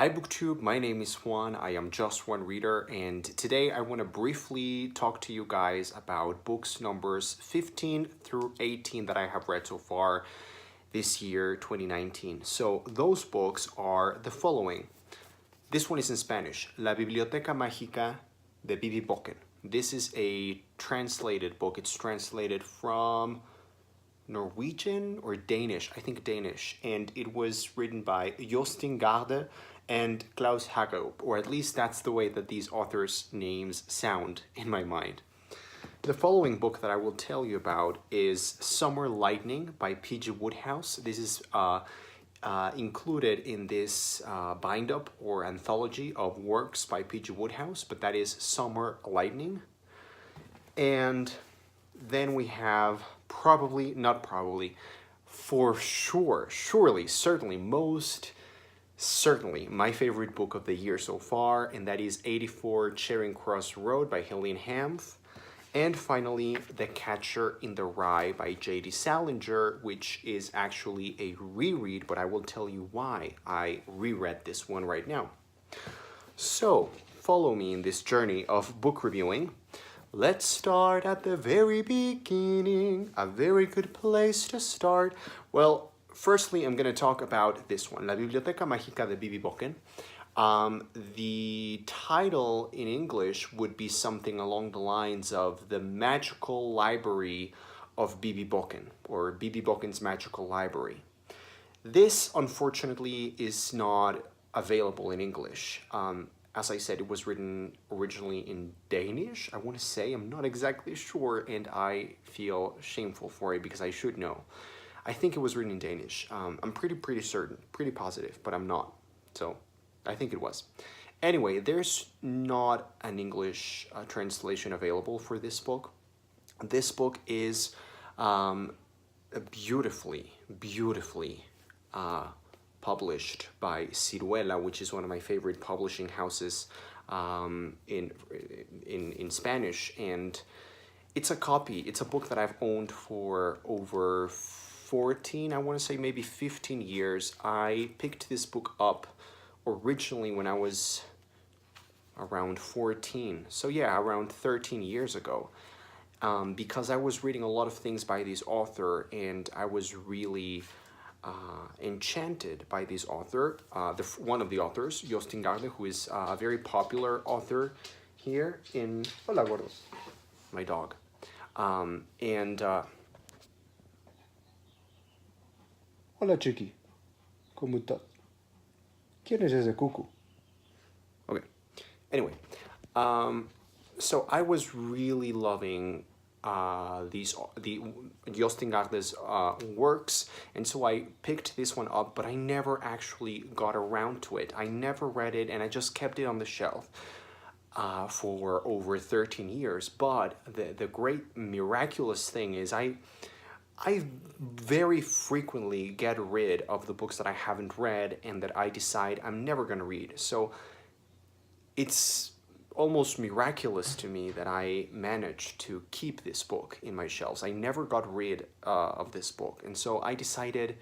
Hi BookTube, my name is Juan. I am just one reader, and today I want to briefly talk to you guys about books numbers 15 through 18 that I have read so far this year, 2019. So those books are the following. This one is in Spanish, La Biblioteca Mágica de Bibi Bokken. This is a translated book. It's translated from Norwegian or Danish, I think Danish, and it was written by Jostein Gaarde and Klaus Hagerup, or at least that's the way that these authors' names sound in my mind. The following book that I will tell you about is Summer Lightning by P.G. Wodehouse. This is included in this bind-up or anthology of works by P.G. Wodehouse, but that is Summer Lightning. And then we have for sure, surely, certainly, most certainly my favorite book of the year so far, and that is 84 Charing Cross Road by Helene Hanff. And finally, The Catcher in the Rye by J.D. Salinger, which is actually a reread, but I will tell you why I reread this one right now. So, follow me in this journey of book reviewing. Let's start at the very beginning, a very good place to start. Well, firstly, I'm going to talk about this one, La Biblioteca Mágica de Bibi Bokken. The title in English would be something along the lines of The Magical Library of Bibi Bokken, or Bibi Bokken's Magical Library. This, unfortunately, is not available in English. As I said, it was written originally in Danish, I want to say. I'm not exactly sure, and I feel shameful for it because I should know. I think it was written in Danish. I'm pretty certain, pretty positive, but I'm not. So I think it was. Anyway, there's not an English translation available for this book. This book is beautifully published by Ciruela, which is one of my favorite publishing houses in Spanish, and it's a book that I've owned for over 14, I want to say maybe 15 years. I picked this book up originally when I was around 14, so yeah, around 13 years ago, because I was reading a lot of things by this author, and I was really enchanted by this author, one of the authors, Jostein Gaarde, who is a very popular author here in... Hola, gordos. My dog. Hola, chiqui. ¿Cómo estás? ¿Quién es ese cucu? Okay. Anyway, so I was really loving the Jostein Gaarde's works, and so I picked this one up, but I never actually got around to it. I never read it, and I just kept it on the shelf for over 13 years. But the great miraculous thing is I very frequently get rid of the books that I haven't read and that I decide I'm never going to read. So it's almost miraculous to me that I managed to keep this book in my shelves. I never got rid of this book, and so I decided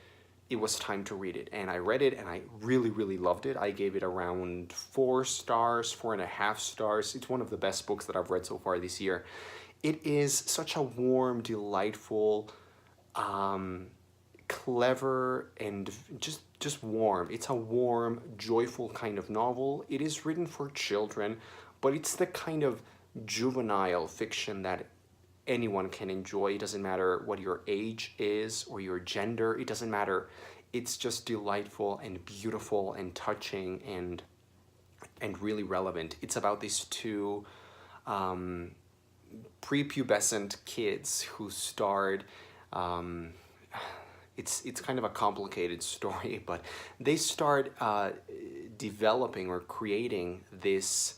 it was time to read it, and I read it, and I really loved it. I gave it around 4 stars, 4.5 stars. It's one of the best books that I've read so far this year. It is such a warm, delightful, clever, and just warm. It's a warm, joyful kind of novel. It is written for children, but it's the kind of juvenile fiction that anyone can enjoy. It doesn't matter what your age is or your gender. It doesn't matter. It's just delightful and beautiful and touching and really relevant. It's about these two prepubescent kids who start... It's kind of a complicated story, but they start developing or creating this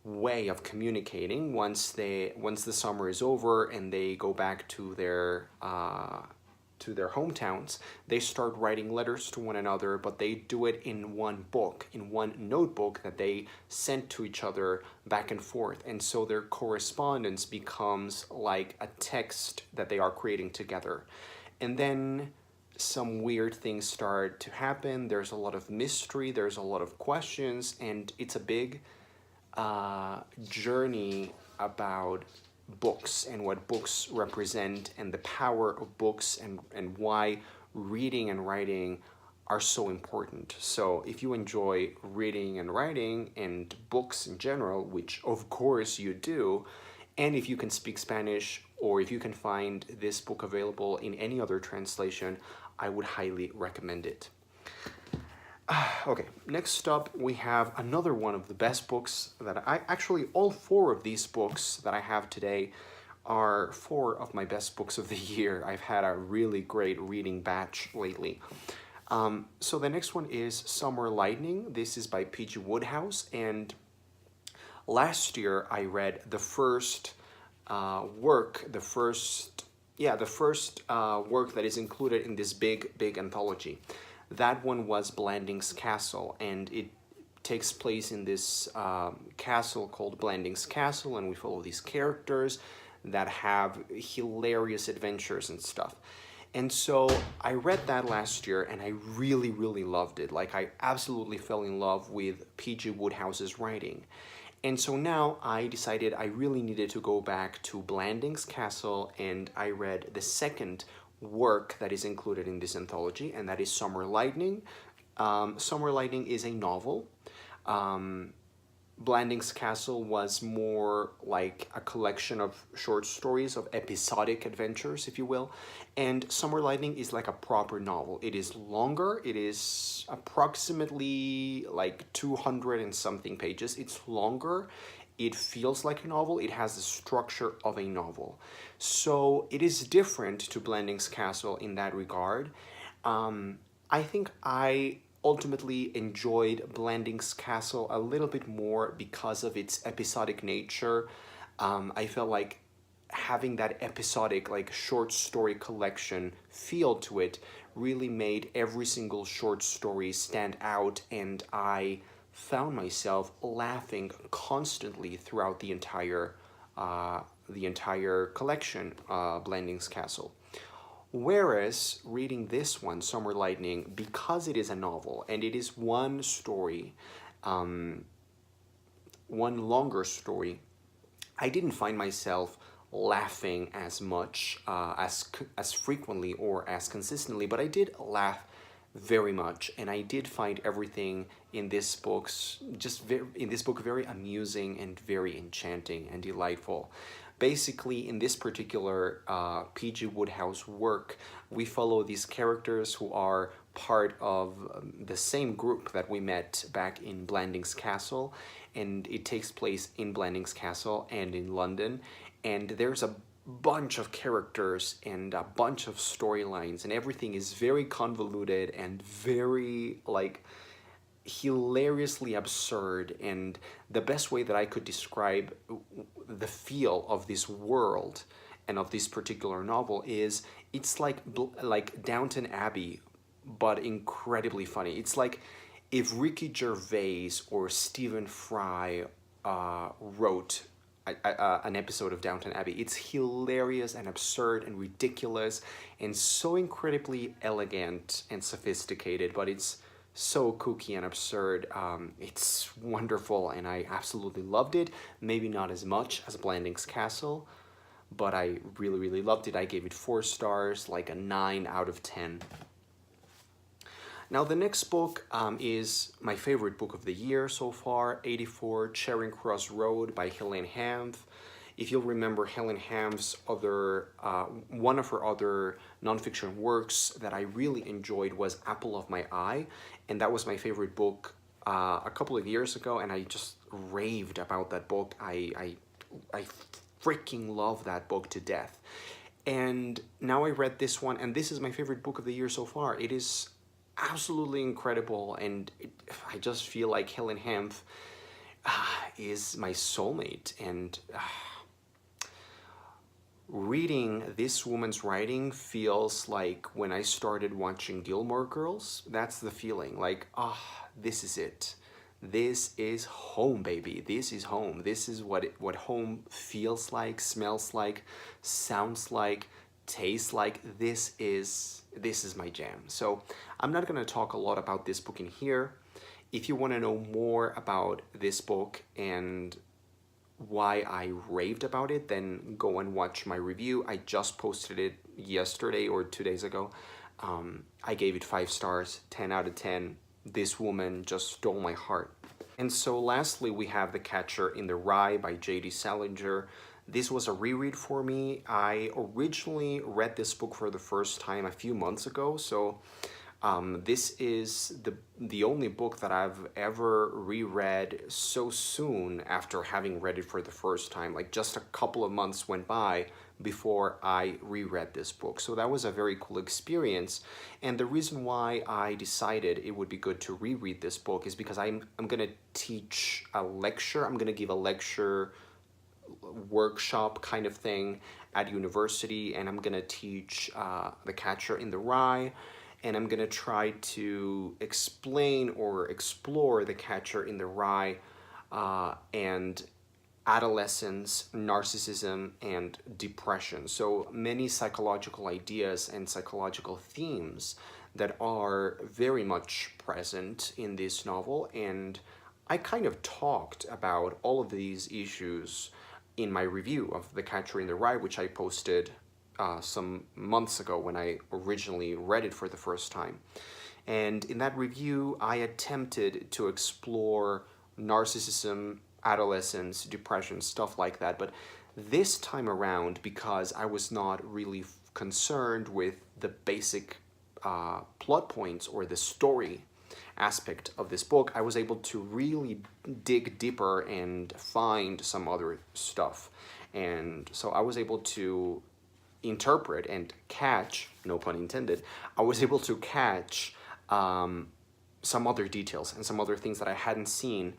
way of communicating once the summer is over and they go back to their hometowns. They start writing letters to one another, but they do it in one book, in one notebook that they send to each other back and forth, and so their correspondence becomes like a text that they are creating together. And then some weird things start to happen. There's a lot of mystery, there's a lot of questions, and it's a big journey about books and what books represent and the power of books and why reading and writing are so important. So if you enjoy reading and writing and books in general, which of course you do, and if you can speak Spanish or if you can find this book available in any other translation, I would highly recommend it. Okay, next up we have another one of the best books that actually all four of these books that I have today are four of my best books of the year. I've had a really great reading batch lately. So the next one is Summer Lightning. This is by P.G. Wodehouse, and last year I read the first work that is included in this big anthology. That one was Blanding's Castle, and it takes place in this castle called Blanding's Castle, and we follow these characters that have hilarious adventures and stuff. And so I read that last year, and I really, really loved it. Like, I absolutely fell in love with P.G. Wodehouse's writing. And so now I decided I really needed to go back to Blanding's Castle, and I read the second work that is included in this anthology, and that is Summer Lightning. Summer Lightning is a novel. Blanding's Castle was more like a collection of short stories, of episodic adventures, if you will. And Summer Lightning is like a proper novel. It is longer. It is approximately like 200 and something pages. It's longer. It feels like a novel. It has the structure of a novel. So it is different to Blanding's Castle in that regard. I think I ultimately enjoyed Blanding's Castle a little bit more because of its episodic nature. I felt like having that episodic, like, short story collection feel to it really made every single short story stand out, and I found myself laughing constantly throughout the entire collection, Blanding's Castle. Whereas reading this one, Summer Lightning, because it is a novel and it is one story, one longer story, I didn't find myself laughing as much, as frequently or as consistently, but I did laugh very much, and I did find everything in this book very amusing and very enchanting and delightful. Basically, in this particular P.G. Wodehouse work, we follow these characters who are part of the same group that we met back in Blanding's Castle, and it takes place in Blanding's Castle and in London, and there's a bunch of characters and a bunch of storylines, and everything is very convoluted and very, like, hilariously absurd. And the best way that I could describe the feel of this world and of this particular novel is it's like Downton Abbey, but incredibly funny. It's like if Ricky Gervais or Stephen Fry wrote an episode of Downton Abbey. It's hilarious and absurd and ridiculous and so incredibly elegant and sophisticated, but it's so kooky and absurd. It's wonderful, and I absolutely loved it. Maybe not as much as Blanding's Castle, but I really, really loved it. I gave it 4 stars, like a 9 out of 10. Now, the next book is my favorite book of the year so far, 84, Charing Cross Road by Helen Hanff. If you'll remember, Helen Hanff's one of her other nonfiction works that I really enjoyed was Apple of My Eye, and that was my favorite book a couple of years ago, and I just raved about that book. I freaking love that book to death. And now I read this one, and this is my favorite book of the year so far. It is absolutely incredible, and I just feel like Helen Hanff is my soulmate, and reading this woman's writing feels like when I started watching Gilmore Girls. That's the feeling, like, this is it. This is home, baby. This is home. This is what home feels like, smells like, sounds like, tastes like. This is this is my jam. So I'm not going to talk a lot about this book in here. If you want to know more about this book and why I raved about it, then go and watch my review. I just posted it yesterday or 2 days ago. I gave it 5 stars, 10 out of 10. This woman just stole my heart. And so lastly, we have The Catcher in the Rye by J.D. Salinger. This was a reread for me. I originally read this book for the first time a few months ago, so this is the only book that I've ever reread so soon after having read it for the first time. Like, just a couple of months went by before I reread this book. So that was a very cool experience. And the reason why I decided it would be good to reread this book is because I'm gonna teach a lecture. I'm gonna give a lecture workshop kind of thing at university, and I'm gonna teach The Catcher in the Rye, and I'm gonna try to explain or explore The Catcher in the Rye and adolescence, narcissism, and depression. So many psychological ideas and psychological themes that are very much present in this novel, and I kind of talked about all of these issues in my review of The Catcher in the Rye, which I posted some months ago when I originally read it for the first time. And in that review, I attempted to explore narcissism, adolescence, depression, stuff like that. But this time around, because I was not really concerned with the basic plot points or the story aspect of this book, I was able to really dig deeper and find some other stuff. And so I was able to interpret and catch, no pun intended, I was able to catch some other details and some other things that I hadn't seen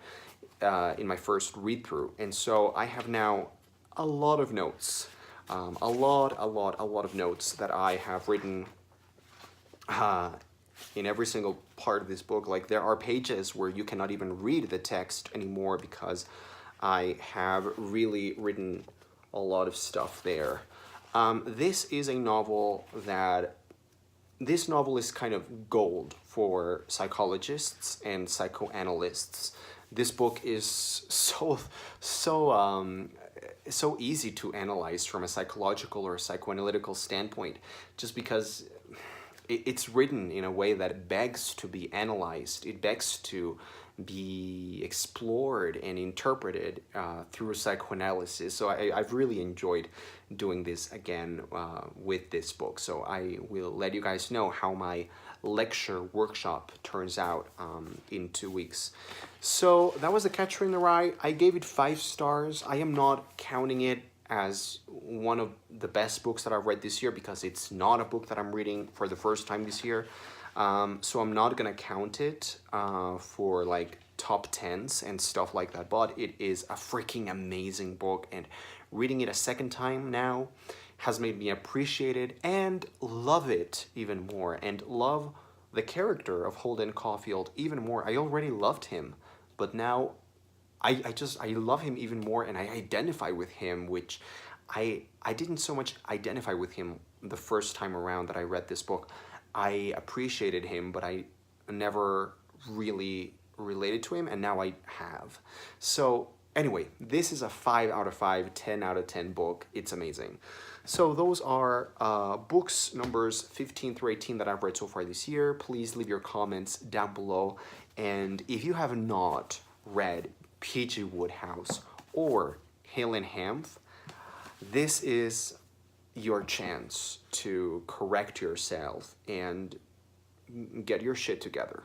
in my first read through. And so I have now a lot of notes, a lot of notes that I have written in every single part of this book. Like, there are pages where you cannot even read the text anymore because I have really written a lot of stuff there. This is a novel that, this novel is kind of gold for psychologists and psychoanalysts. This book is so easy to analyze from a psychological or psychoanalytical standpoint, just because it's written in a way that begs to be analyzed. It begs to be explored and interpreted through psychoanalysis. So I've really enjoyed doing this again with this book. So I will let you guys know how my lecture workshop turns out in 2 weeks. So that was The Catcher in the Rye. I gave it 5 stars. I am not counting it as one of the best books that I've read this year because it's not a book that I'm reading for the first time this year. So I'm not gonna count it for like top 10s and stuff like that, but it is a freaking amazing book, and reading it a second time now has made me appreciate it and love it even more, and love the character of Holden Caulfield even more. I already loved him, but now I love him even more, and I identify with him, which I didn't so much identify with him the first time around that I read this book. I appreciated him, but I never really related to him, and now I have. So anyway, this is a 5 out of 5, 10 out of 10 book. It's amazing. So those are books numbers 15 through 18 that I've read so far this year. Please leave your comments down below. And if you have not read P.G. Wodehouse or Helen Hanff, this is your chance to correct yourself and get your shit together.